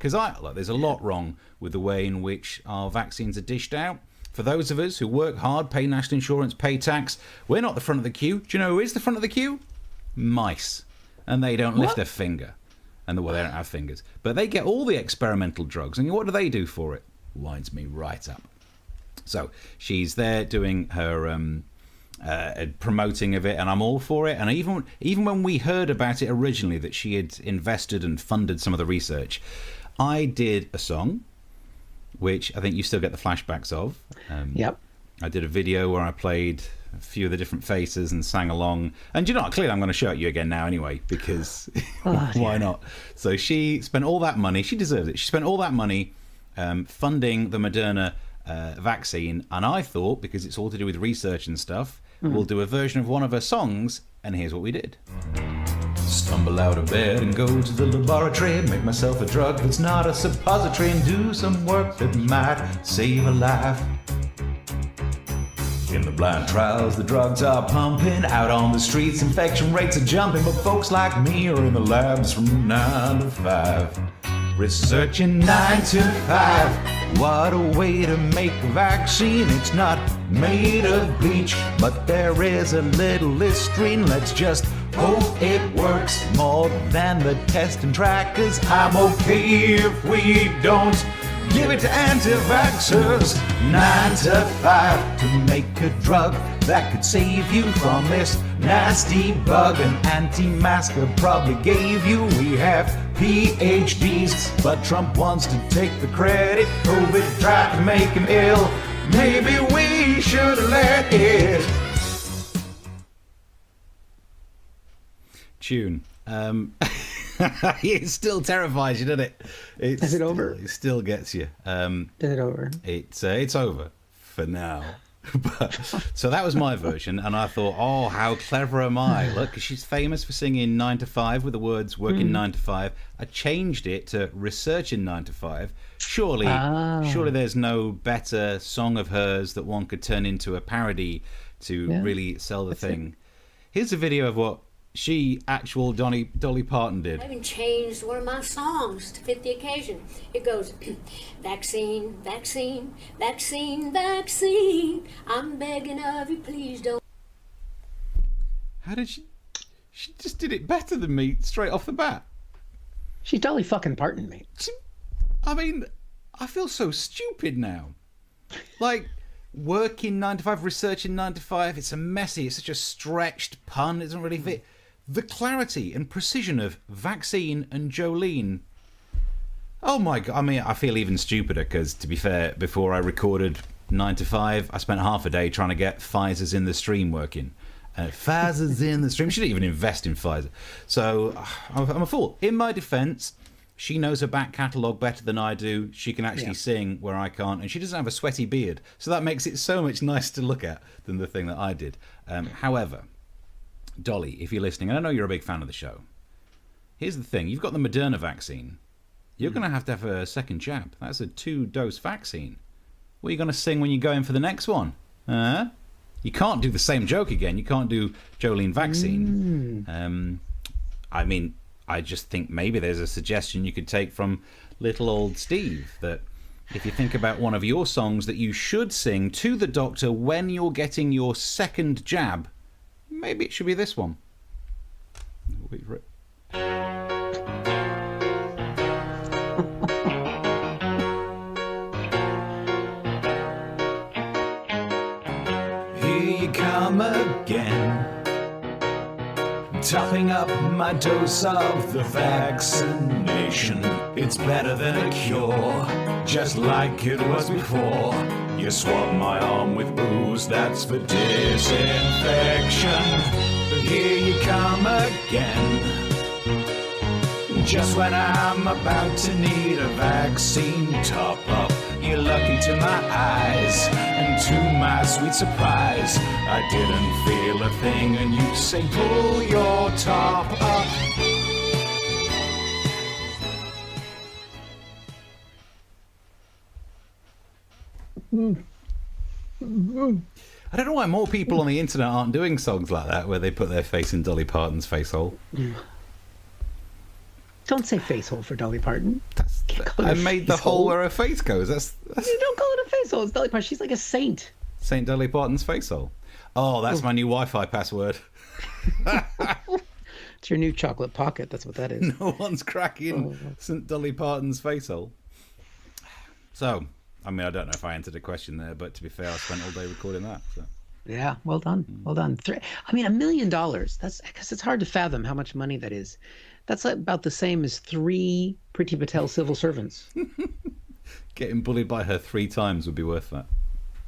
Because there's a lot wrong with the way in which our vaccines are dished out. For those of us who work hard, pay national insurance, pay tax, we're not the front of the queue. Do you know who is the front of the queue? Mice. And they don't lift a finger. And they don't have fingers. But they get all the experimental drugs. And what do they do for it? Winds me right up. So she's there doing her promoting of it, and I'm all for it. And even when we heard about it originally, that she had invested and funded some of the research, I did a song, which I think you still get the flashbacks of. Yep. I did a video where I played a few of the different faces and sang along. And you know what? Clearly I'm going to show it you again now anyway, because why not? So she spent all that money. She deserves it. She spent all that money funding the Moderna vaccine. And I thought, because it's all to do with research and stuff, we'll do a version of one of her songs. And here's what we did. Stumble out of bed and go to the laboratory, make myself a drug that's not a suppository, and do some work that might save a life. In the blind trials, the drugs are pumping out on the streets, infection rates are jumping, but folks like me are in the labs from 9 to 5. Researching 9 to 5. What a way to make a vaccine. It's not made of bleach, but there is a little Listerine. Let's just hope it works more than the test and track, 'cause I'm okay if we don't give it to anti-vaxxers. 9 to 5 to make a drug that could save you from this nasty bug. An anti-masker probably gave you. We have PhDs, but Trump wants to take the credit. COVID tried to make him ill. Maybe we should let it. Tune. It still terrifies you, doesn't it? Is it over? It still gets you. Is it over? It's over for now. So that was my version, and I thought, oh, how clever am I? Look, 'cause she's famous for singing 9 to 5 with the words working 9 to 5. I changed it to researching 9 to 5. Surely there's no better song of hers that one could turn into a parody to really sell the thing. Here's a video of what actual Dolly Parton did. I haven't changed one of my songs to fit the occasion. It goes, vaccine, vaccine, vaccine, vaccine. I'm begging of you, please don't. How did she just did it better than me straight off the bat. She's Dolly fucking Parton, mate. I mean, I feel so stupid now. Like, working 9 to 5, researching 9 to 5, it's such a stretched pun, it doesn't really fit. The clarity and precision of vaccine and Jolene. Oh my God, I mean, I feel even stupider because, to be fair, before I recorded 9 to 5, I spent half a day trying to get Pfizer's in the stream working. Pfizer's in the stream. She didn't even invest in Pfizer. So, I'm a fool. In my defense, she knows her back catalogue better than I do. She can actually sing where I can't. And she doesn't have a sweaty beard. So that makes it so much nicer to look at than the thing that I did. However, Dolly, if you're listening, and I know you're a big fan of the show, here's the thing. You've got the Moderna vaccine. You're going to have a second jab. That's a 2-dose vaccine. What are you going to sing when you go in for the next one? You can't do the same joke again. You can't do Jolene vaccine. I mean, I just think maybe there's a suggestion you could take from little old Steve, that if you think about one of your songs that you should sing to the doctor when you're getting your second jab, maybe it should be this one. We'll wait for it. Here you come again, topping up my dose of the vaccination. It's better than a cure, just like it was before. You swab my arm with booze, that's for disinfection. Here you come again, just when I'm about to need a vaccine top-up. You look into my eyes, and to my sweet surprise, I didn't feel a thing, and you say, pull your top up. I don't know why more people on the internet aren't doing songs like that, where they put their face in Dolly Parton's face hole. Don't say face hole for Dolly Parton. I made the hole where her face goes. That's You don't call it a face hole. It's Dolly Parton. She's like a saint. St. Dolly Parton's face hole. Oh, that's my new Wi-Fi password. It's your new chocolate pocket. That's what that is. No one's cracking St. Dolly Parton's face hole. So, I mean, I don't know if I answered a question there, but to be fair, I spent all day recording that. So. Yeah, well done. Well done. I mean, $1 million. That's because it's hard to fathom how much money that is. That's like about the same as 3 Priti Patel civil servants. Getting bullied by her 3 times would be worth that.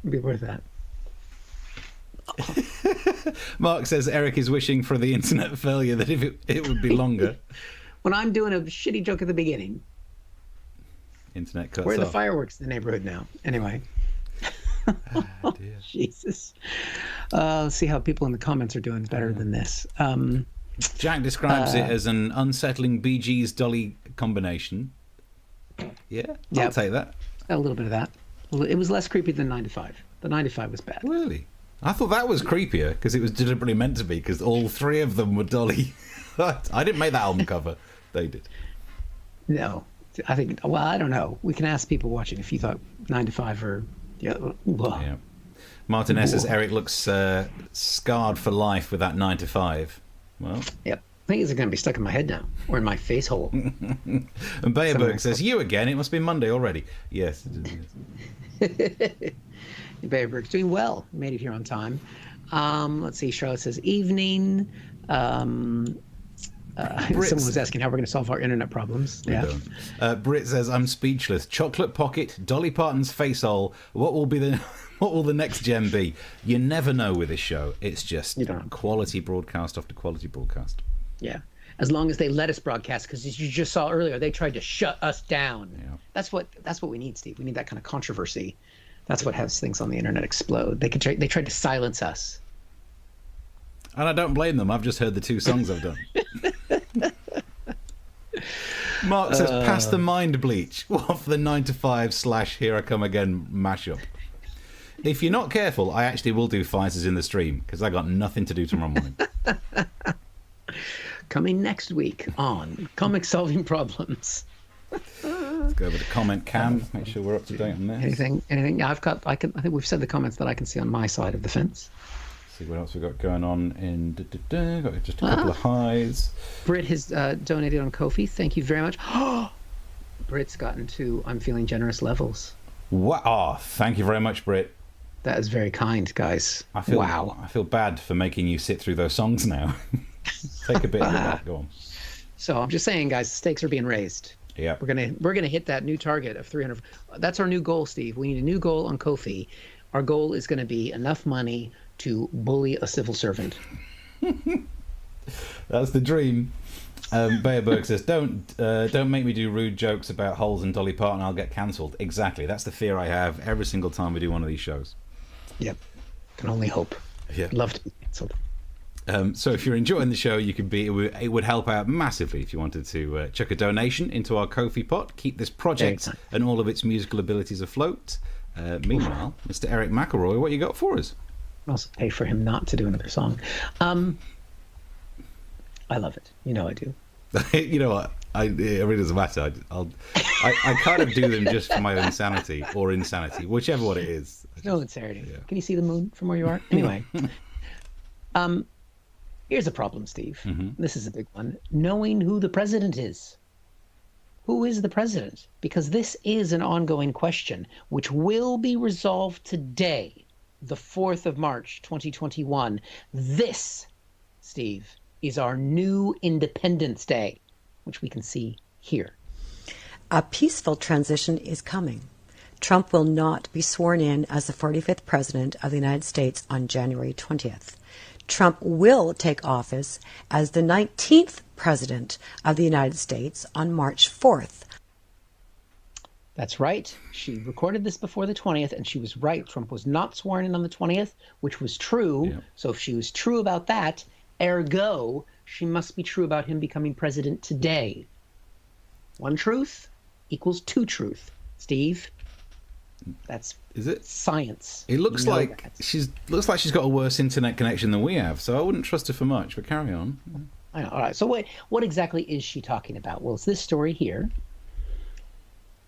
It'd be worth that. Mark says Eric is wishing for the internet failure that if it would be longer. When I'm doing a shitty joke at the beginning. Internet cuts Where are the off. fireworks in the neighborhood now? Anyway. Oh, dear. Jesus. See how people in the comments are doing better than this. Jack describes it as an unsettling Bee Gees Dolly combination. Yeah, I'll take that. A little bit of that. It was less creepy than 9 to 5. The 9 to 5 was bad. Really? I thought that was creepier because it was deliberately meant to be because all 3 of them were Dolly. I didn't make that album cover. They did. No. I think, well, I don't know. We can ask people watching if you thought 9 to 5 or... Yeah. Yeah. Martin S. says Eric looks scarred for life with that 9 to 5. Well... Yep. I think it's going to be stuck in my head now, or in my face hole. And Bayerberg says, you again, it must be Monday already. Yes, it is. Bayerberg's doing well. Made it here on time. Let's see, Charlotte says, evening. Someone was asking how we're going to solve our internet problems. Brit says, I'm speechless. Chocolate Pocket, Dolly Parton's face hole. What will the next gem be? You never know with this show. It's just quality broadcast after quality broadcast. Yeah. As long as they let us broadcast, because as you just saw earlier, they tried to shut us down. Yeah. That's what we need, Steve. We need that kind of controversy. That's what has things on the internet explode. They tried to silence us. And I don't blame them. I've just heard the 2 songs I've done. Mark says, pass the mind bleach. What for the 9 to 5 / Here I Come Again mashup? If you're not careful, I actually will do fighters in the stream because I got nothing to do tomorrow morning. Coming next week on Comic Solving Problems. Let's go over to comment cam. Make sure we're up to date on this. Anything? Yeah, I think we've said the comments that I can see on my side of the fence. See what else we've got going on in got just a couple of highs. Britt has donated on Ko-fi. Thank you very much. Britt's gotten to I'm feeling generous levels. Wow! Oh, thank you very much, Britt. That is very kind, guys. I feel bad for making you sit through those songs now. Take a bit of that. Go on. So I'm just saying, guys, the stakes are being raised. Yeah. We're gonna hit that new target of 300. That's our new goal, Steve. We need a new goal on Ko-fi. Our goal is going to be enough money to bully a civil servant. That's the dream. Bayerberg says, don't make me do rude jokes about holes in Dolly Parton. I'll get cancelled. Exactly. That's the fear I have every single time we do one of these shows. Yep. Can only hope. Yeah. Love to be cancelled. So if you're enjoying the show, you could be. It would help out massively if you wanted to chuck a donation into our Ko-fi pot. Keep this project and all of its musical abilities afloat. Meanwhile, Mr. Eric McElroy, what you got for us? Also pay for him not to do another song. I love it. You know I do. You know what? It really doesn't matter. I kind of do them just for my own sanity or insanity, whichever one it is. No insanity. Yeah. Can you see the moon from where you are? Anyway. Here's a problem, Steve. Mm-hmm. This is a big one. Knowing who the president is. Who is the president? Because this is an ongoing question, which will be resolved today, the 4th of March, 2021. This, Steve, is our new Independence Day, which we can see here. A peaceful transition is coming. Trump will not be sworn in as the 45th President of the United States on January 20th. Trump will take office as the 19th President of the United States on March 4th. That's right. She recorded this before the 20th, and she was right. Trump was not sworn in on the 20th, which was true. Yeah. So if she was true about that, ergo, she must be true about him becoming president today. One truth equals two truth. Steve, that's science. It looks like she's got a worse internet connection than we have, so I wouldn't trust her for much. But carry on. I know. All right. So what exactly is she talking about? Well, it's this story here.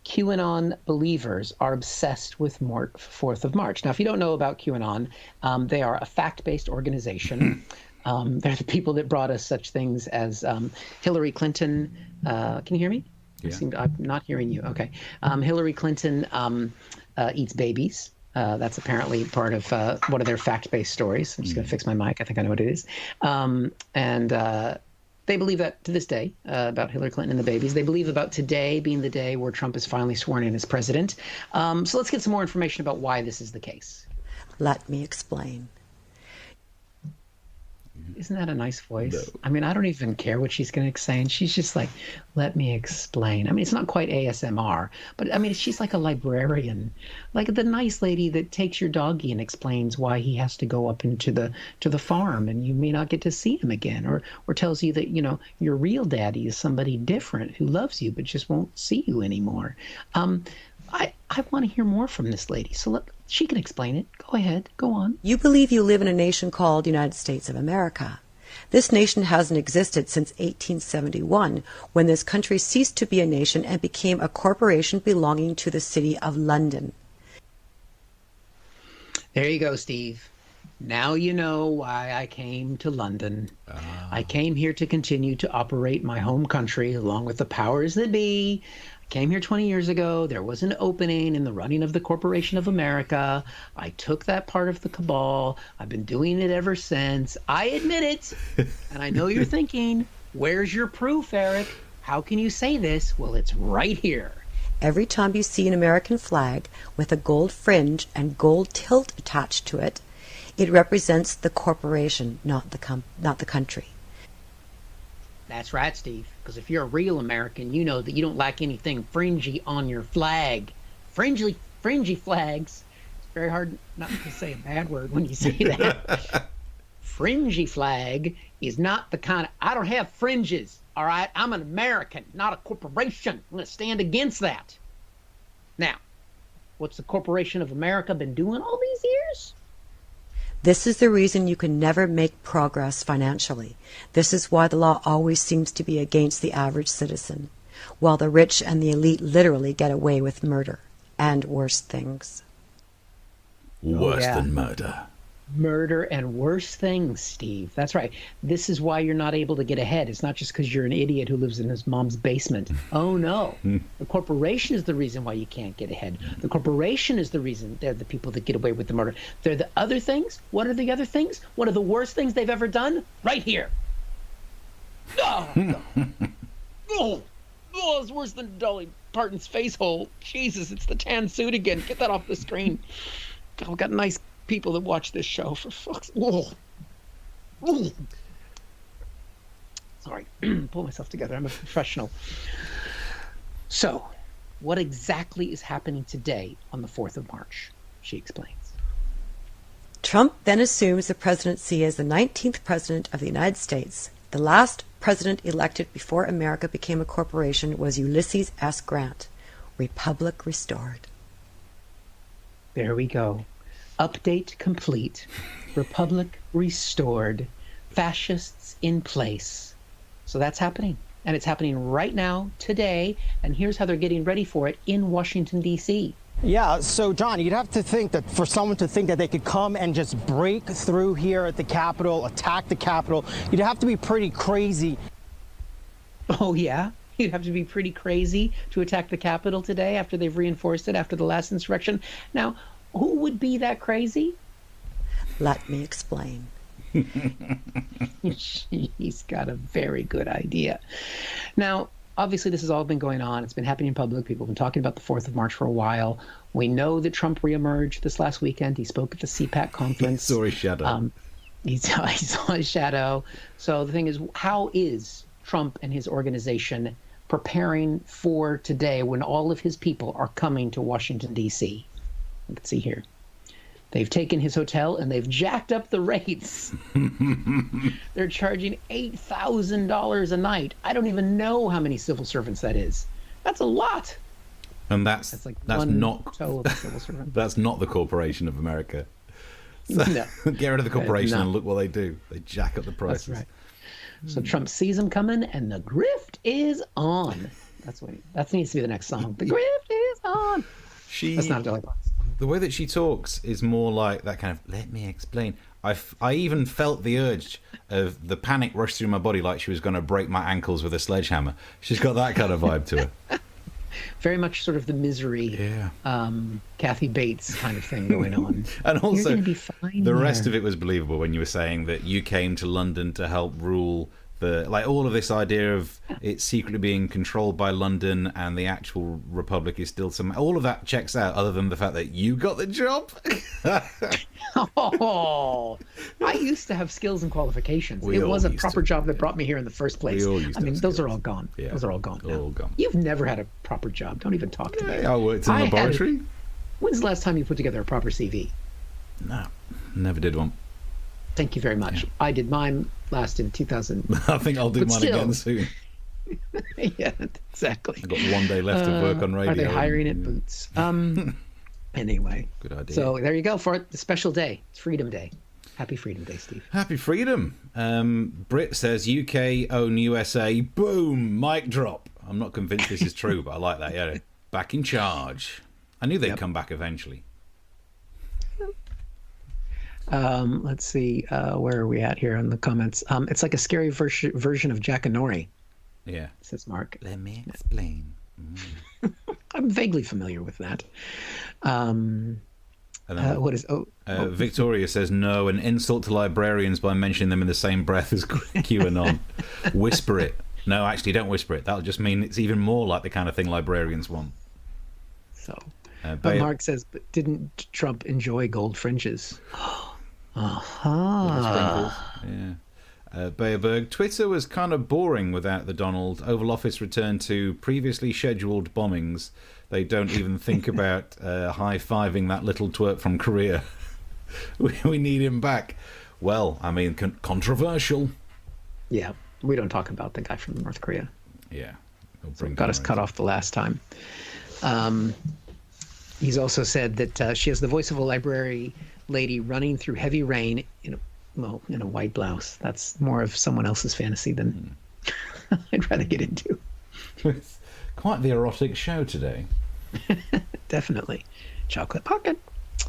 QAnon believers are obsessed with 4th of March. Now, if you don't know about QAnon, they are a fact-based organization. They're the people that brought us such things as Hillary Clinton. Can you hear me? Yeah. I'm not hearing you. Okay. Hillary Clinton eats babies. That's apparently part of one of their fact-based stories. I'm just going to fix my mic. I think I know what it is. They believe that to this day about Hillary Clinton and the babies. They believe about today being the day where Trump is finally sworn in as president. So let's get some more information about why this is the case. Let me explain. Isn't that a nice voice? No. I mean, I don't even care what she's going to say. And she's just like, let me explain. I mean, it's not quite ASMR, but I mean, she's like a librarian, like the nice lady that takes your doggy and explains why he has to go up into the farm and you may not get to see him again, or tells you that, your real daddy is somebody different who loves you but just won't see you anymore. I want to hear more from this lady, so she can explain it. Go ahead. Go on. You believe you live in a nation called United States of America. This nation hasn't existed since 1871, when this country ceased to be a nation and became a corporation belonging to the City of London. There you go, Steve. Now you know why I came to London. I came here to continue to operate my home country along with the powers that be. Came here 20 years ago. There was an opening in the running of the Corporation of America. I took that part of the cabal. I've been doing it ever since. I admit it. And I know you're thinking, where's your proof, Eric? How can you say this? Well, it's right here. Every time you see an American flag with a gold fringe and gold tilt attached to it, it represents the corporation, not the country. That's right, Steve. Because if you're a real American, you know that you don't like anything fringy on your flag. Fringy flags. It's very hard not to say a bad word when you say that. Fringy flag is not the kind of... I don't have fringes, all right? I'm an American, not a corporation. I'm going to stand against that. Now, what's the Corporation of America been doing all these years? This is the reason you can never make progress financially. This is why the law always seems to be against the average citizen, while the rich and the elite literally get away with murder and worse things. Worse than murder. Murder and worse things, Steve. That's right. This is why you're not able to get ahead. It's not just because you're an idiot who lives in his mom's basement. Oh, no. The corporation is the reason why you can't get ahead. The corporation is the reason they're the people that get away with the murder. They're the other things. What are the other things? What are the worst things they've ever done? Right here. Oh, it's worse than Dolly Parton's face hole. Jesus, it's the tan suit again. Get that off the screen. God, we've got nice people that watch this show, for fuck's sake. Sorry, pull myself together. I'm a professional. So, what exactly is happening today on the 4th of March? She explains. Trump then assumes the presidency as the 19th president of the United States. The last president elected before America became a corporation was Ulysses S. Grant. Republic restored. There we go. Update complete. Republic restored. Fascists in place. So that's happening. And it's happening right now, today. And here's how they're getting ready for it in Washington, D.C. Yeah, so John, you'd have to think that for someone to think that they could come and just break through here at the Capitol, attack the Capitol, you'd have to be pretty crazy. Oh, yeah? You'd have to be pretty crazy to attack the Capitol today after they've reinforced it after the last insurrection. Now, who would be that crazy? Let me explain. He's got a very good idea. Now, obviously, this has all been going on. It's been happening in public. People have been talking about the 4th of March for a while. We know that Trump reemerged this last weekend. He spoke at the CPAC conference. He saw his shadow. He saw his shadow. So the thing is, how is Trump and his organization preparing for today when all of his people are coming to Washington, D.C.? You can see here. They've taken his hotel and they've jacked up the rates. They're charging $8,000 a night. I don't even know how many civil servants that is. That's a lot. And that's like not toe of a civil servant. That's not the Corporation of America. So, No. get rid of the corporation and look what they do. They jack up the prices. That's right. So Trump sees him coming, and the grift is on. That needs to be the next song. The grift is on. That's not Dolly Parton. The way that she talks is more like that kind of, let me explain. I even felt the urge of the panic rush through my body like she was going to break my ankles with a sledgehammer. She's got that kind of vibe to her. Very much sort of the Misery, Kathy Bates kind of thing going on. And also, You're gonna be fine the rest of it was believable when you were saying that you came to London to help rule all of this idea of it secretly being controlled by London and the actual republic is still all of that checks out, other than the fact that you got the job. Oh, I used to have skills and qualifications. It was a proper job that brought me here in the first place. I mean, those are all gone. Yeah. Those are all gone now. All gone. You've never had a proper job. Don't even talk to me. I worked in a laboratory. When's the last time you put together a proper CV? No, never did one. Thank you very much. Yeah. I did mine last in 2000. I think I'll do mine again soon. Yeah, exactly. I've got 1 day left of work on radio. Are they hiring at Boots? Anyway. Good idea. So there you go for the special day. It's Freedom Day. Happy Freedom Day, Steve. Happy Freedom. Brit says UK own USA. Boom. Mic drop. I'm not convinced this is true, but I like that. Yeah. Back in charge. I knew they'd come back eventually. Let's see, where are we at here in the comments? It's like a scary version of Jack and Nori. Yeah, says Mark. Let me explain. I'm vaguely familiar with that. What is? Victoria says no, an insult to librarians by mentioning them in the same breath as QAnon. Whisper it. No, actually, don't whisper it. That'll just mean it's even more like the kind of thing librarians want. So, but Mark says, but didn't Trump enjoy gold fringes? Yeah. Bayerberg, Twitter was kind of boring without the Donald. Oval Office returned to previously scheduled bombings. They don't even think about high-fiving that little twerp from Korea. We need him back. Well, I mean, controversial. Yeah, we don't talk about the guy from North Korea. Yeah. Got us cut off the last time. He's also said that she has the voice of a library lady running through heavy rain in a white blouse. That's more of someone else's fantasy than I'd rather get into. It's quite the erotic show today. Definitely. Chocolate pocket.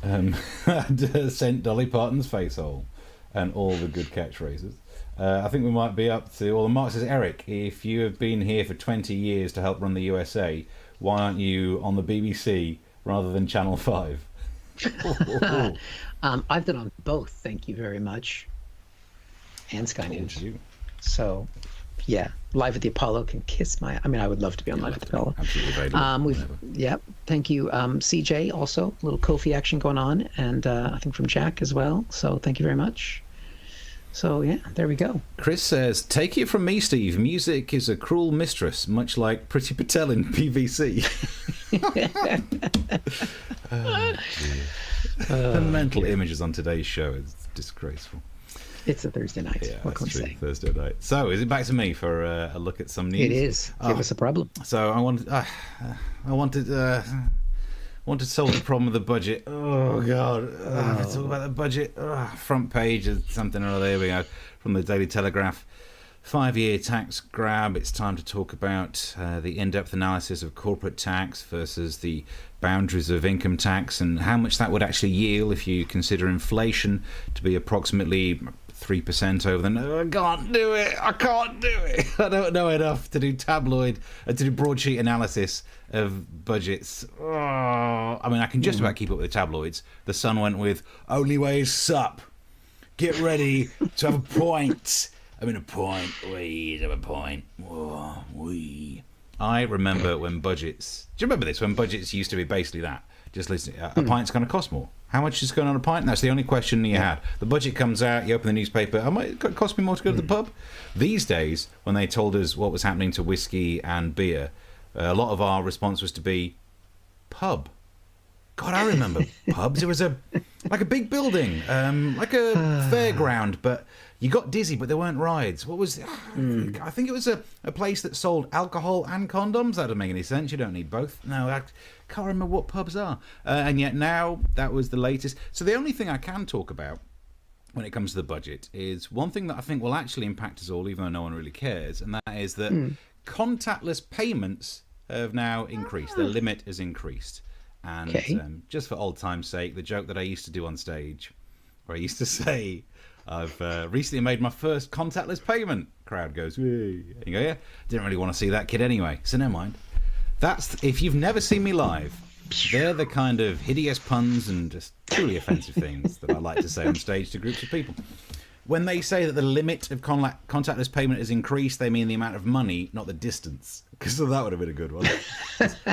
Sent Dolly Parton's face hole and all the good catchphrases. I think we might be up to... Well, Mark says, Eric, if you have been here for 20 years to help run the USA, why aren't you on the BBC rather than Channel 5? I've been on both, thank you very much, and Sky News. So, yeah, Live at the Apollo can kiss my... I mean, I would love to be on Live at the Apollo. Absolutely. Thank you. CJ, also, a little Kofi action going on, and I think from Jack as well. So, thank you very much. So, yeah, there we go. Chris says, take it from me, Steve. Music is a cruel mistress, much like Priti Patel in PVC. The mental images on today's show is disgraceful. It's a Thursday night. Yeah, what can I say? Thursday night. So, is it back to me for a look at some news? It is. Give us a problem. So, I wanted to solve the problem with the budget. Oh God! Talk about the budget. Front page of something or other. There we go. From the Daily Telegraph. 5-year tax grab. It's time to talk about the in-depth analysis of corporate tax versus the boundaries of income tax and how much that would actually yield if you consider inflation to be approximately 3% over the... I can't do it. I don't know enough to do to do broadsheet analysis of budgets. I mean, I can just about keep up with the tabloids. The Sun went with, only way is sup. Get ready to have a point. I mean, a point. We have a point. I remember when budgets... Do you remember this? When budgets used to be basically that. Just listen, a pint's going to cost more. How much is going on a pint? And that's the only question you had. The budget comes out, you open the newspaper, it might cost me more to go to the pub. These days, when they told us what was happening to whiskey and beer, a lot of our response was to be, pub. God, I remember pubs. It was like a big building, like a fairground, but you got dizzy, but there weren't rides. What was... I think it was a place that sold alcohol and condoms. That doesn't make any sense. You don't need both. No, I can't remember what pubs are. And yet now, that was the latest. So the only thing I can talk about when it comes to the budget is one thing that I think will actually impact us all, even though no one really cares, and that is that contactless payments have now increased. The limit has increased. And just for old time's sake, the joke that I used to do on stage, where I used to say, I've recently made my first contactless payment. Crowd goes, "Whee." And you go, yeah, didn't really want to see that kid anyway, so never mind. That's, if you've never seen me live, they're the kind of hideous puns and just truly offensive things that I like to say on stage to groups of people. When they say that the limit of contactless payment is increased, they mean the amount of money, not the distance. Because that would have been a good one.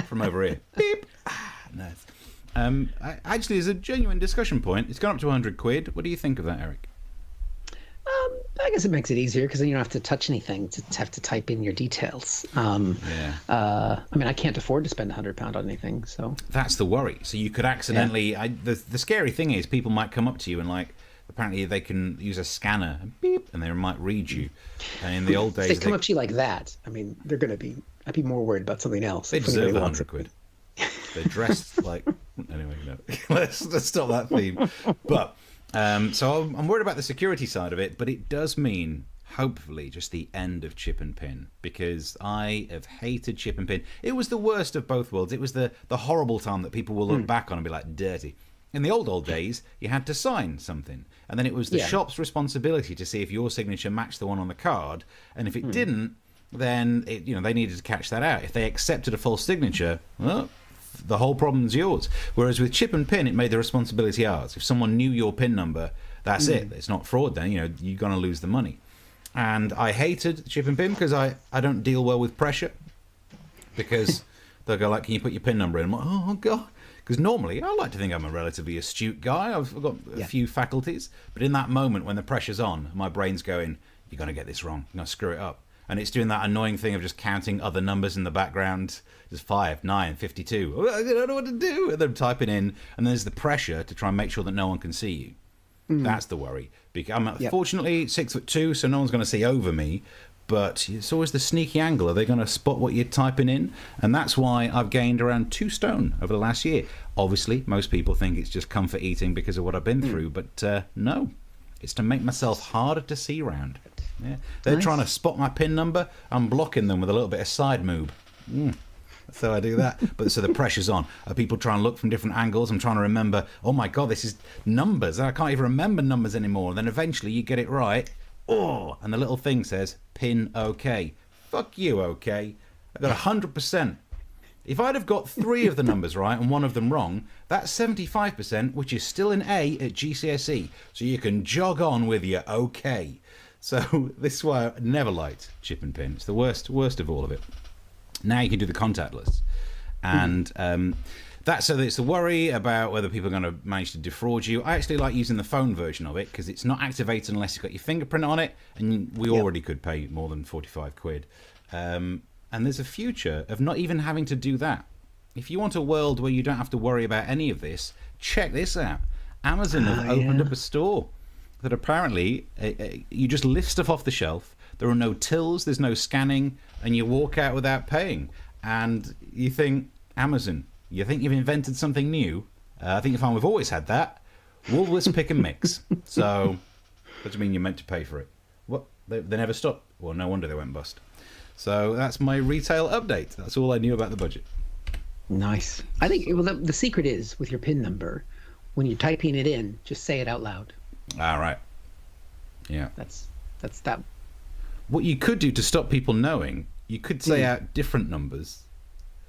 From over here. Beep. Nice. Actually, there's a genuine discussion point. It's gone up to 100 quid. What do you think of that, Eric? I guess it makes it easier because then you don't have to touch anything to have to type in your details. I mean, I can't afford to spend £100 on anything, so that's the worry. So you could accidentally. The scary thing is, people might come up to you and apparently they can use a scanner and beep, and they might read you. And in the old days, if they come up to you like that, I mean, they're going to be. I'd be more worried about something else. They deserve 100 quid. They're dressed like. Anyway, no. let's stop that theme. But. So I'm worried about the security side of it, but it does mean, hopefully, just the end of chip and pin, because I have hated chip and pin. It was the worst of both worlds. It was the horrible time that people will look back on and be like, dirty. In the old days, you had to sign something, and then it was the shop's responsibility to see if your signature matched the one on the card, and if it didn't, then they needed to catch that out. If they accepted a false signature, well, the whole problem's yours. Whereas with chip and pin, it made the responsibility ours. If someone knew your pin number, that's it. It's not fraud then. You're going to lose the money. And I hated chip and pin because I don't deal well with pressure. Because they'll go like, can you put your pin number in? I'm like, oh, God. Because normally, I like to think I'm a relatively astute guy. I've got a few faculties. But in that moment when the pressure's on, my brain's going, you're going to get this wrong. You're going to screw it up. And it's doing that annoying thing of just counting other numbers in the background. Just 5, 9, 52. I don't know what to do. And then typing in. And there's the pressure to try and make sure that no one can see you. That's the worry. I'm fortunately 6'2", so no one's going to see over me. But it's always the sneaky angle. Are they going to spot what you're typing in? And that's why I've gained around 2 stone over the last year. Obviously, most people think it's just comfort eating because of what I've been through. But no, it's to make myself harder to see around. Yeah. They're trying to spot my PIN number. I'm blocking them with a little bit of side move. So I do that. But so the pressure's on. People try and look from different angles. I'm trying to remember, oh my God, this is numbers. I can't even remember numbers anymore. And then eventually you get it right. Oh, and the little thing says, PIN OK. Fuck you, OK. I got 100%. If I'd have got 3 of the numbers right and 1 of them wrong, that's 75%, which is still an A at GCSE. So you can jog on with your OK. So this is why I never liked chip and pin. It's the worst of all of it. Now you can do the contactless. And so it's the worry about whether people are going to manage to defraud you. I actually like using the phone version of it because it's not activated unless you've got your fingerprint on it. And we already could pay more than 45 quid. And there's a future of not even having to do that. If you want a world where you don't have to worry about any of this, check this out. Amazon have opened up a store that apparently you just lift stuff off the shelf. There are no tills, there's no scanning, and you walk out without paying. And you think, Amazon, you think you've invented something new? I think you find we've always had that. Woolworths pick and mix. So, what do you mean you're meant to pay for it? What? They never stopped. Well, no wonder they went bust. So that's my retail update. That's all I knew about the budget. Nice. I think the secret is with your PIN number, when you're typing it in, just say it out loud. All right. Yeah. That's that. What you could do to stop people knowing, you could say out different numbers.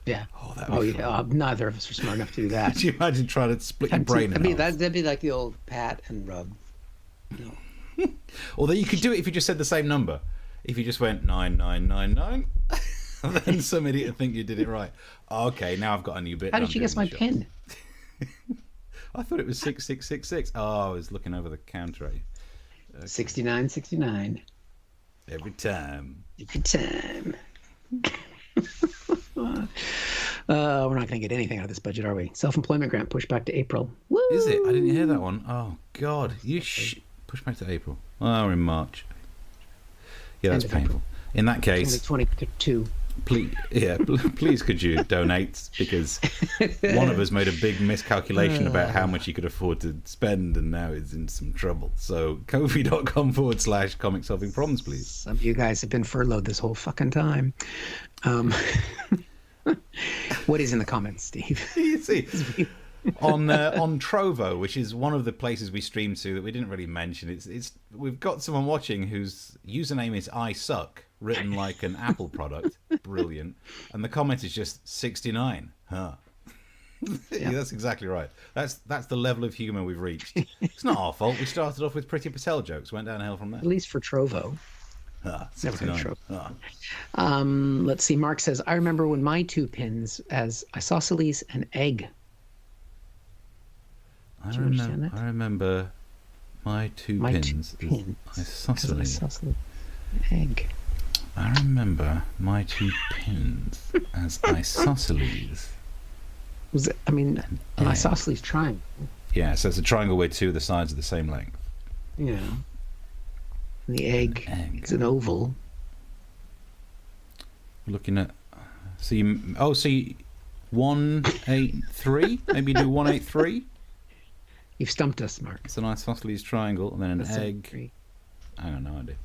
Yeah. Oh, that'd be fun. Neither of us are smart enough to do that. Could you imagine trying to split your brain in half? That'd be like the old pat and rub. No. Although you could do it if you just said the same number. If you just went 9999, then some idiot would think you did it right. Okay, now I've got a new bit. How did you guess my PIN? I thought it was 6666. Oh, I was looking over the counter. Okay. 6969. Every time. We're not going to get anything out of this budget, are we? Self-employment grant pushed back to April. Woo! Is it? I didn't hear that one. Oh, God. Push back to April. Oh, we're in March. Yeah, that's painful. In that case... 2022. please could you donate, because one of us made a big miscalculation about how much he could afford to spend, and now he's in some trouble. So kofi.com/comic solving problems, please. Some of you guys have been furloughed this whole fucking time. What is in the comments, Steve? You see, on Trovo, which is one of the places we stream to that we didn't really mention, it's we've got someone watching whose username is I suck, written like an Apple product. Brilliant. And the comment is just 69. Huh. Yeah, that's exactly right. That's the level of humour we've reached. It's not our fault. We started off with Pretty Patel jokes, went downhill from there. At least for Trovo. Never heard of Trovo. Let's see. Mark says, I remember when my two pins as isosceles and egg. I remember my two pins. Isosceles. Egg. I remember my two pins as isosceles. Was it, an isosceles triangle. Yeah, so it's a triangle where two of the sides are the same length. Yeah. And the egg is an oval. We're looking at... So 183? Maybe do 183? You've stumped us, Mark. It's an isosceles triangle, and then an egg. I don't know, idea.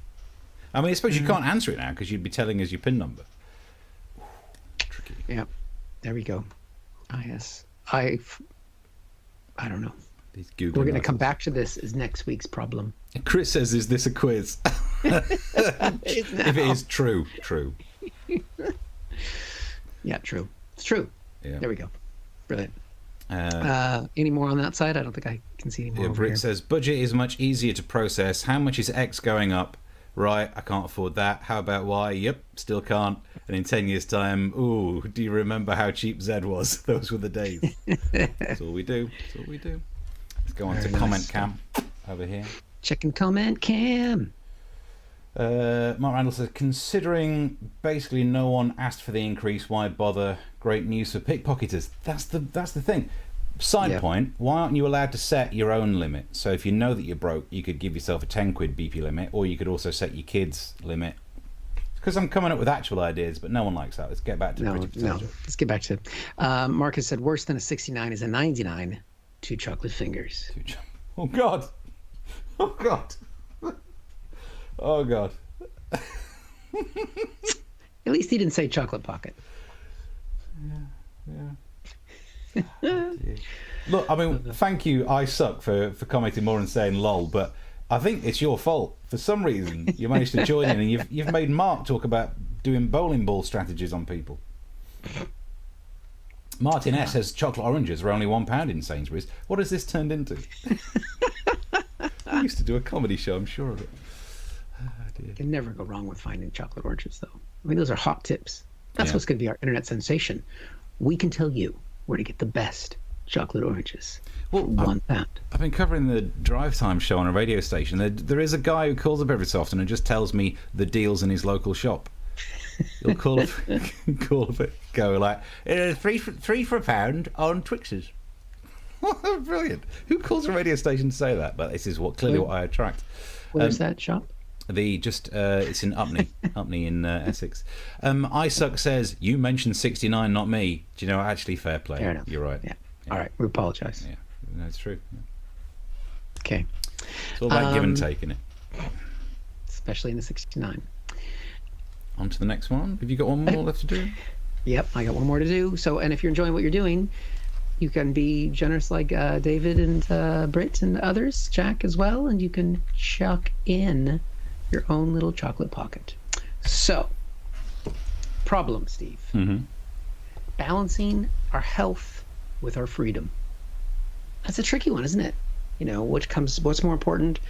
I suppose you can't answer it now because you'd be telling us your PIN number. Tricky. Yeah, there we go. I don't know. We're going to come back to this as next week's problem. Chris says, "Is this a quiz?" If it is true. Yeah, true. It's true. Yeah. There we go. Brilliant. Any more on that side? I don't think I can see any more. Yeah, Britt says, budget is much easier to process. How much is X going up? Right, I can't afford that. How about Y? Yep, still can't. And in 10 years' time, ooh, do you remember how cheap Z was? Those were the days. That's all we do. Let's go on to comment cam over here. Checking comment cam. Mark Randall says, considering basically no one asked for the increase, why bother? Great news for pickpocketers. That's the thing. Side point, why aren't you allowed to set your own limit? So if you know that you're broke, you could give yourself a 10 quid BP limit, or you could also set your kids' limit. Because I'm coming up with actual ideas, but no one likes that. Let's get back to Let's get back to Marcus said, worse than a 69 is a 99. 2 chocolate fingers. Oh, God. Oh, God. Oh, God. At least he didn't say chocolate pocket. Yeah. Look, thank you, I suck, for commenting more and saying lol, but I think it's your fault. For some reason, you managed to join in and you've made Mark talk about doing bowling ball strategies on people. Martin S says chocolate oranges are only £1 in Sainsbury's. What has this turned into? I used to do a comedy show, I'm sure of it. Oh, dear. You can never go wrong with finding chocolate oranges, though. Those are hot tips. That's what's going to be our internet sensation. We can tell you where to get the best chocolate oranges for £1. I've been covering the Drive Time show on a radio station. There is a guy who calls up every so often and just tells me the deals in his local shop. He'll call up, go like, 3 for £1 on Twixes. Brilliant. Who calls a radio station to say that? But this is clearly what I attract. Where's that shop? It's in Upney in Essex. Isuck says, you mentioned 69, not me. Do you know, actually, fair play. Fair enough. You're right. Yeah. All right, we apologize. Yeah, that's true. Yeah. Okay. It's all about give and take, isn't it? Especially in the 69. On to the next one. Have you got one more left to do? Yep, I got one more to do. And if you're enjoying what you're doing, you can be generous like David and Britt and others, Jack as well, and you can chuck in your own little chocolate pocket. So, problem, Steve. Mm-hmm. Balancing our health with our freedom. That's a tricky one, isn't it? What's more important?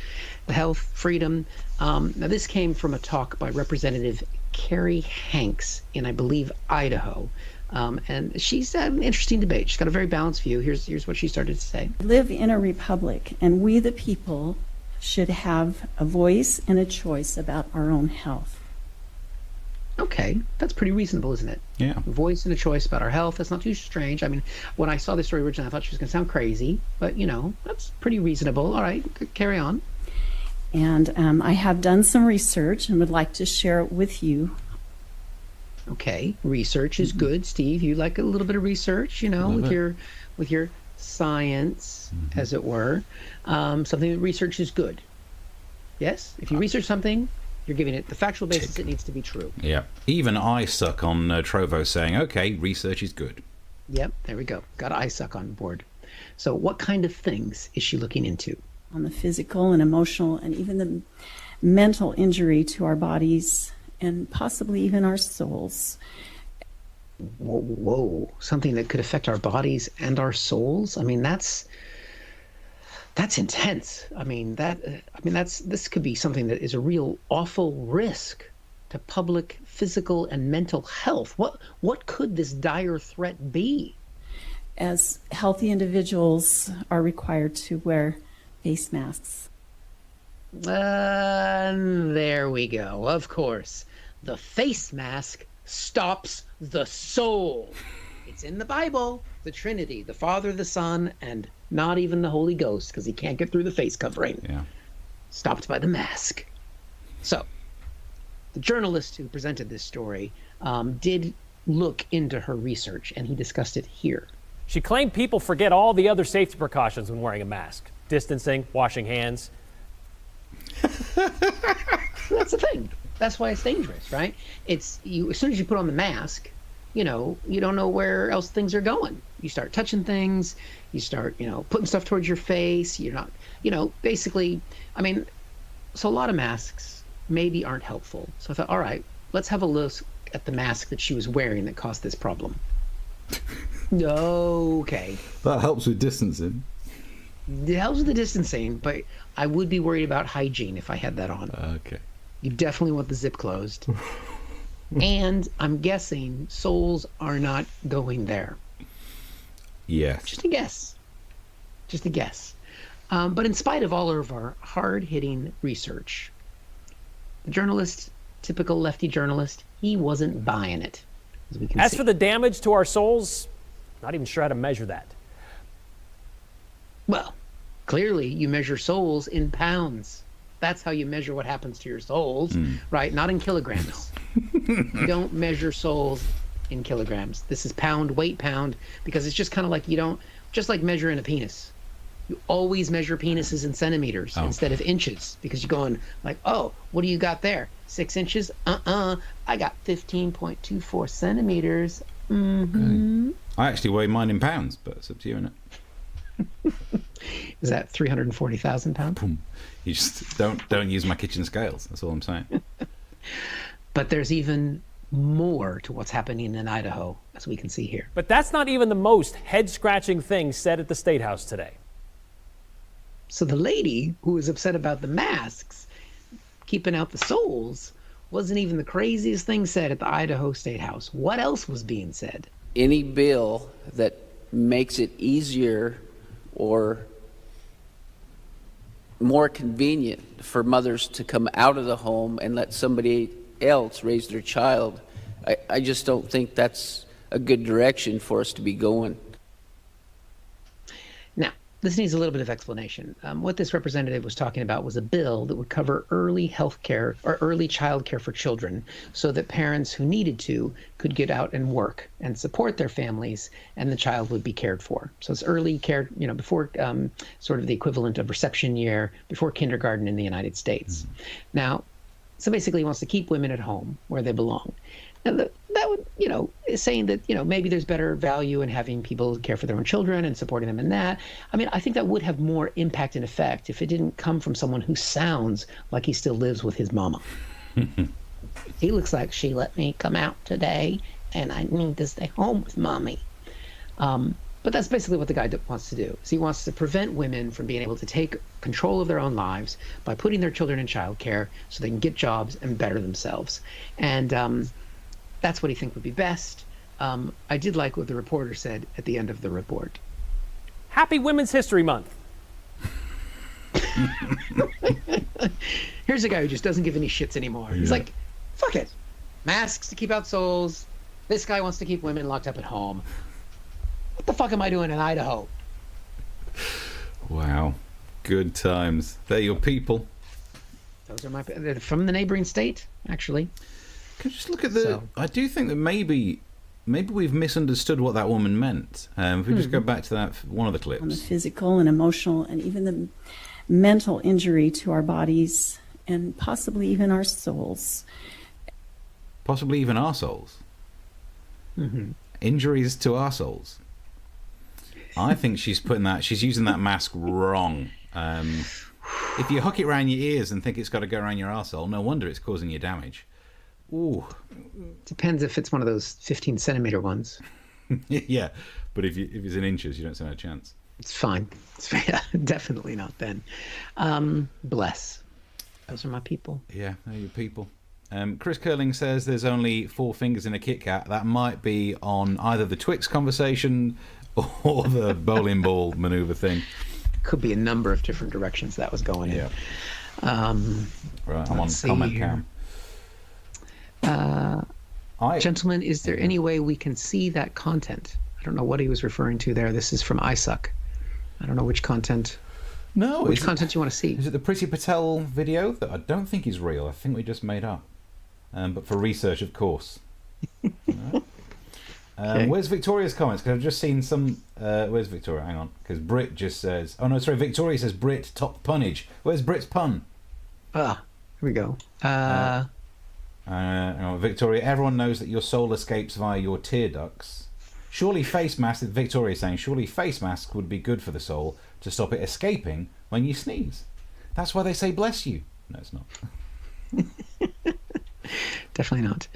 The health, freedom. Now, this came from a talk by Representative Carrie Hanks in, I believe, Idaho. And she's had an interesting debate. She's got a very balanced view. Here's what she started to say. We live in a republic, and we the people should have a voice and a choice about our own health. Okay, that's pretty reasonable, isn't it? Yeah. A voice and a choice about our health. That's not too strange. When I saw this story originally, I thought she was going to sound crazy, but that's pretty reasonable. All right, carry on. And I have done some research and would like to share it with you. Okay, research is good, Steve. You like a little bit of research, with your science, as it were. Something that research is good. Yes, if you research something, you're giving it the factual basis it needs to be true. Yeah. Even I suck on Trovo saying, okay, research is good. Yep, there we go. Got I suck on board. So what kind of things is she looking into? On the physical and emotional and even the mental injury to our bodies and possibly even our souls. Whoa, something that could affect our bodies and our souls? I mean, that's intense. This could be something that is a real awful risk to public physical and mental health. What could this dire threat be? As healthy individuals are required to wear face masks. There we go. Of course. The face mask stops the soul. It's in the Bible, the Trinity, the Father, the Son, and not even the Holy Ghost, because he can't get through the face covering. Yeah. Stopped by the mask. So, the journalist who presented this story did look into her research, and he discussed it here. She claimed people forget all the other safety precautions when wearing a mask. Distancing, washing hands. That's the thing. That's why it's dangerous, right? It's you. As soon as you put on the mask, you don't know where else things are going. You start touching things. You start, putting stuff towards your face. You're not, basically. I mean, so a lot of masks maybe aren't helpful. So I thought, all right, let's have a look at the mask that she was wearing that caused this problem. Okay. That helps with distancing. It helps with the distancing, but I would be worried about hygiene if I had that on. Okay. You definitely want the zip closed. And I'm guessing souls are not going there. Yes. Just a guess. Just a guess. But in spite of all of our hard-hitting research, the journalist, typical lefty journalist, he wasn't buying it, as we can see. As for the damage to our souls, not even sure how to measure that. Well, clearly you measure souls in pounds. That's how you measure what happens to your souls, right? Not in kilograms. You don't measure souls in kilograms. This is pound, weight pound, because it's just kind of like just like measuring a penis. You always measure penises in centimeters instead of inches, because you're going like, oh, what do you got there? 6 inches? I got 15.24 centimeters. Okay. I actually weigh mine in pounds, but it's up to you, isn't it? Is that 340,000 pounds? Boom. You just don't use my kitchen scales. That's all I'm saying. But there's even more to what's happening in Idaho, as we can see here. But that's not even the most head-scratching thing said at the State House today. So the lady who was upset about the masks keeping out the souls wasn't even the craziest thing said at the Idaho State House. What else was being said? Any bill that makes it easier or more convenient for mothers to come out of the home and let somebody else raise their child, I just don't think that's a good direction for us to be going. Now, this needs a little bit of explanation. What this representative was talking about was a bill that would cover early health care or early child care for children, so that parents who needed to could get out and work and support their families, and the child would be cared for. So it's early care, before sort of the equivalent of reception year, before kindergarten in the United States. Now, so basically he wants to keep women at home where they belong. Now, that would, is saying that, maybe there's better value in having people care for their own children and supporting them in that. I mean, I think that would have more impact and effect if it didn't come from someone who sounds like he still lives with his mama. He looks like, she let me come out today and I need to stay home with mommy. But that's basically what the guy wants to do. So he wants to prevent women from being able to take control of their own lives by putting their children in childcare so they can get jobs and better themselves. And that's what he thinks would be best. I did like what the reporter said at the end of the report. Happy Women's History Month. Here's a guy who just doesn't give any shits anymore. He's like, fuck it. Masks to keep out souls. This guy wants to keep women locked up at home. What the fuck am I doing in Idaho? Wow. Good times. They're your people. Those are they're from the neighboring state, actually. Can you just look at the... I do think that maybe we've misunderstood what that woman meant. If we just go back to that one of the clips. On the physical and emotional and even the mental injury to our bodies and possibly even our souls. Possibly even our souls. Mm-hmm. Injuries to our souls. I think she's using that mask wrong. If you hook it around your ears and think it's got to go around your arsehole, no wonder it's causing you damage. Ooh. Depends if it's one of those 15-centimeter ones. Yeah, but if it's in inches, you don't stand a chance. It's fine. Definitely not then. Bless. Those are my people. Yeah, they're your people. Chris Curling says there's only 4 fingers in a Kit Kat. That might be on either the Twix conversation or the bowling ball maneuver thing. Could be a number of different directions that was going in. Right, I'm on comment cam. Gentlemen, is there any way we can see that content? I don't know what he was referring to there. This is from ISUC. I don't know which content. No, which content you want to see? Is it the Priti Patel video that I don't think is real? I think we just made up, but for research, of course. Okay. Where's Victoria's comments? Because I've just seen some. Where's Victoria? Hang on, because Brit just says. Oh no, sorry. Victoria says Brit top punnage. Where's Brit's pun? Here we go. Victoria, everyone knows that your soul escapes via your tear ducts. Surely face mask. Victoria saying surely face mask would be good for the soul to stop it escaping when you sneeze. That's why they say bless you. No, it's not. Definitely not.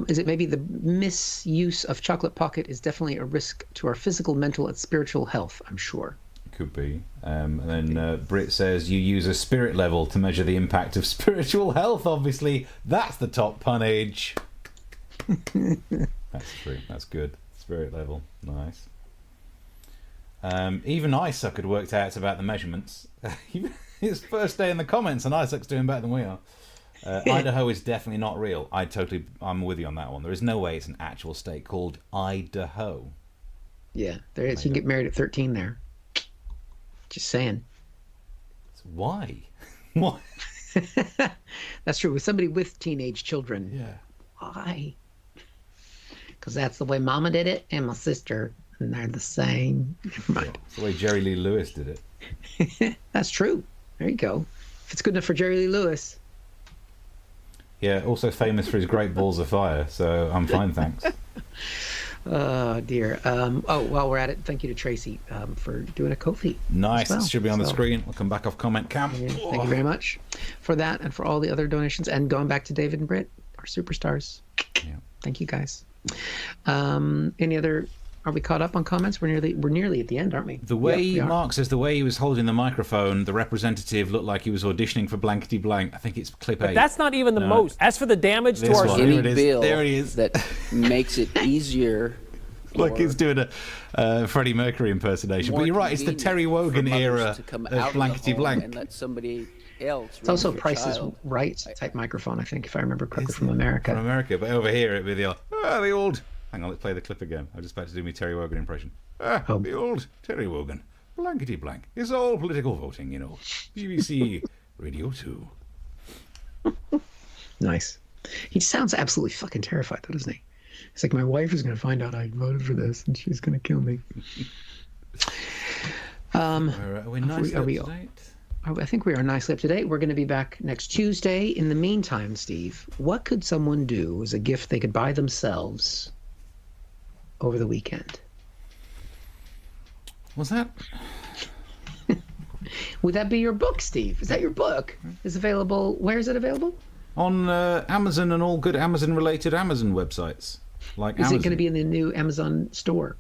Is it maybe the misuse of chocolate pocket is definitely a risk to our physical, mental, and spiritual health? I'm sure. Could be. And then Brit says you use a spirit level to measure the impact of spiritual health. Obviously, that's the top punnage. That's true. That's good. Spirit level. Nice. Even Isaac had worked out about the measurements. His first day in the comments, and Isaac's doing better than we are. Idaho is definitely not real. I'm with you on that one. There is no way it's an actual state called Idaho. Yeah, there is. You can get married at 13 there. Just saying. Why? Why? That's true. With somebody with teenage children. Yeah. Why? Because that's the way Mama did it and my sister, and they're the same. Never mind. It's the way Jerry Lee Lewis did it. That's true. There you go. If it's good enough for Jerry Lee Lewis. Yeah, also famous for his great balls of fire, so I'm fine, thanks. Oh, dear. While we're at it, thank you to Tracy for doing a Ko-fi. Nice. Well. It should be on the screen. We'll come back off comment cam. Yeah, thank you very much for that and for all the other donations. And going back to David and Britt, our superstars. Yeah. Thank you, guys. Any other... Are we caught up on comments? We're nearly at the end, aren't we? The way Mark says the way he was holding the microphone, the representative looked like he was auditioning for blankety blank. I think it's clip 8. But that's not even the most. As for the damage to our any there bill there he is. that makes it easier. Like he's doing a Freddie Mercury impersonation. But you're right, it's the Terry Wogan era of blankety blank. And let somebody else. It's also Price is Right type microphone, I think, if I remember correctly, from America. From America, but over here it'd be the old. Hang on, let's play the clip again. I'm just about to do my Terry Wogan impression. The old Terry Wogan. Blankety blank. It's all political voting, you know. BBC Radio 2. Nice. He sounds absolutely fucking terrified, though, doesn't he? It's like, my wife is going to find out I voted for this, and she's going to kill me. Are we nicely up to date? I think we are nicely up to date. We're going to be back next Tuesday. In the meantime, Steve, what could someone do as a gift they could buy themselves over the weekend? What's that? Would that be your book, Steve? Is that your book? Is available? Where is it available? On Amazon and all good Amazon-related Amazon websites. Like Is Amazon. it going to be in the new Amazon store?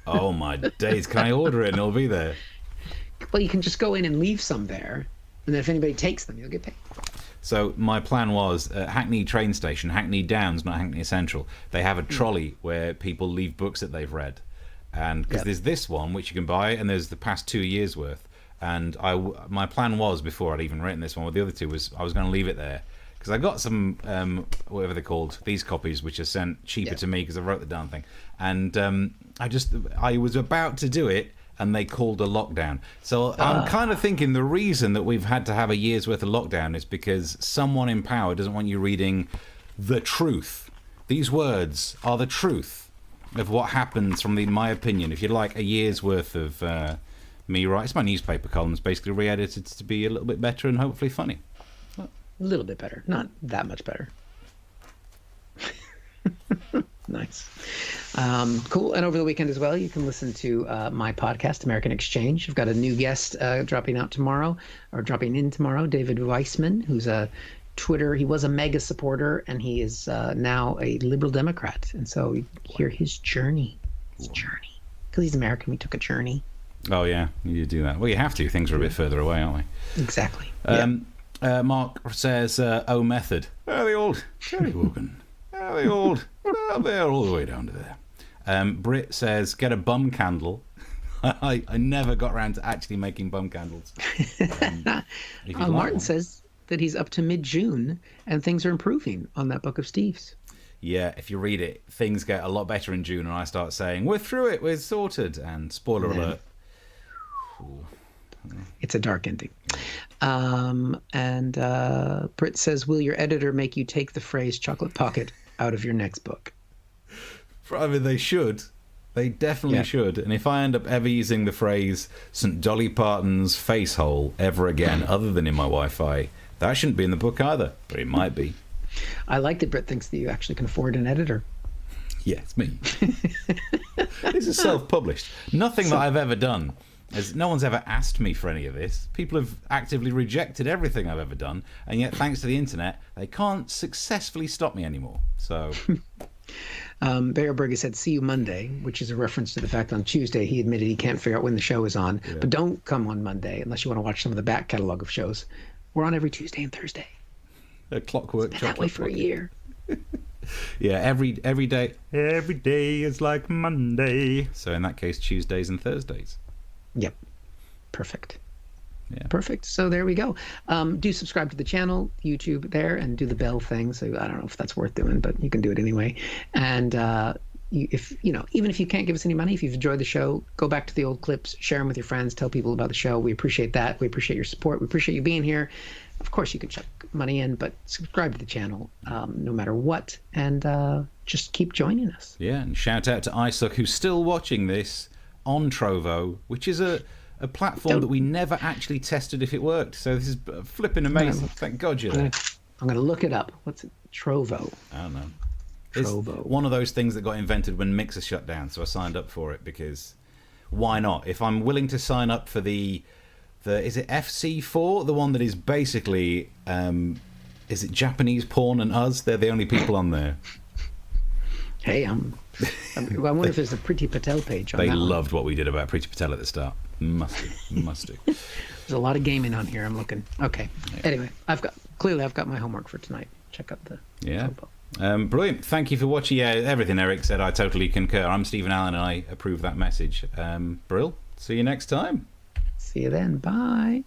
Oh my days! Can I order it and it'll be there? Well, you can just go in and leave some there, and then if anybody takes them, you'll get paid. So my plan was at Hackney train station, Hackney Downs, not Hackney Central. They have a trolley where people leave books that they've read, and because there's this one which you can buy, and there's the past 2 years worth. And my plan was, before I'd even written this one with the other two, was I was going to leave it there because I got some whatever they're called, these copies, which are sent cheaper to me because I wrote the darn thing, and I was about to do it. And they called a lockdown. So I'm kind of thinking the reason that we've had to have a year's worth of lockdown is because someone in power doesn't want you reading the truth. These words are the truth of what happens from my opinion. If you like a year's worth of me write, it's my newspaper columns, basically re-edited to be a little bit better and hopefully funny. A little bit better, not that much better. Nice. Cool. And over the weekend as well, you can listen to my podcast, American Exchange. I've got a new guest dropping in tomorrow, David Weissman, who's a Twitter. He was a mega supporter, and he is now a liberal Democrat. And so you hear his journey. Because he's American, we took a journey. Oh, yeah, you do that. Well, you have to. Things are a bit further away, aren't they? Exactly. Mark says, O Method. The old Terry Wogan. The old... they're all the way down to there. Britt says, get a bum candle. I never got around to actually making bum candles. Martin says that he's up to mid-June and things are improving on that book of Steve's. Yeah, if you read it, things get a lot better in June, and I start saying, we're through it, we're sorted, and spoiler alert. It's a dark ending. And Britt says, will your editor make you take the phrase chocolate pocket out of your next book? I mean, they should. They definitely should. And if I end up ever using the phrase St. Dolly Parton's face hole ever again, other than in my Wi-Fi, that shouldn't be in the book either, but it might be. I like that Britt thinks that you actually can afford an editor. Yeah, it's me. This is self-published. Nothing that I've ever done. No one's ever asked me for any of this. People have actively rejected everything I've ever done, and yet, thanks to the internet, they can't successfully stop me anymore. So, Bear Burger said, see you Monday, which is a reference to the fact on Tuesday he admitted he can't figure out when the show is on. Yeah. But don't come on Monday unless you want to watch some of the back catalog of shows. We're on every Tuesday and Thursday. A clockwork. It's been that way for a year. Yeah, every day. Every day is like Monday. So in that case, Tuesdays and Thursdays. Yep. Perfect. Yeah. Perfect. So there we go. Do subscribe to the channel, YouTube there, and do the bell thing. So I don't know if that's worth doing, but you can do it anyway. And if even if you can't give us any money, if you've enjoyed the show, go back to the old clips, share them with your friends, tell people about the show. We appreciate that. We appreciate your support. We appreciate you being here. Of course, you can chuck money in, but subscribe to the channel no matter what, and just keep joining us. Yeah, and shout out to Isaac, who's still watching this on Trovo, which is a platform that we never actually tested if it worked. So this is flipping amazing. Thank God you're there. I'm going to look it up. What's it? Trovo. I don't know. Trovo. It's one of those things that got invented when Mixer shut down, so I signed up for it because why not? If I'm willing to sign up for the is it FC4, the one that is basically is it Japanese porn and us? They're the only people on there. Hey, I wonder if there's a Priti Patel page on They that loved what we did about Priti Patel at the start. Must do. There's a lot of gaming on here. I'm looking. Okay. Yeah. Anyway, I've got my homework for tonight. Check out the brilliant. Thank you for watching. Yeah, everything Eric said, I totally concur. I'm Stephen Allen, and I approve that message. Brill. See you next time. See you then. Bye.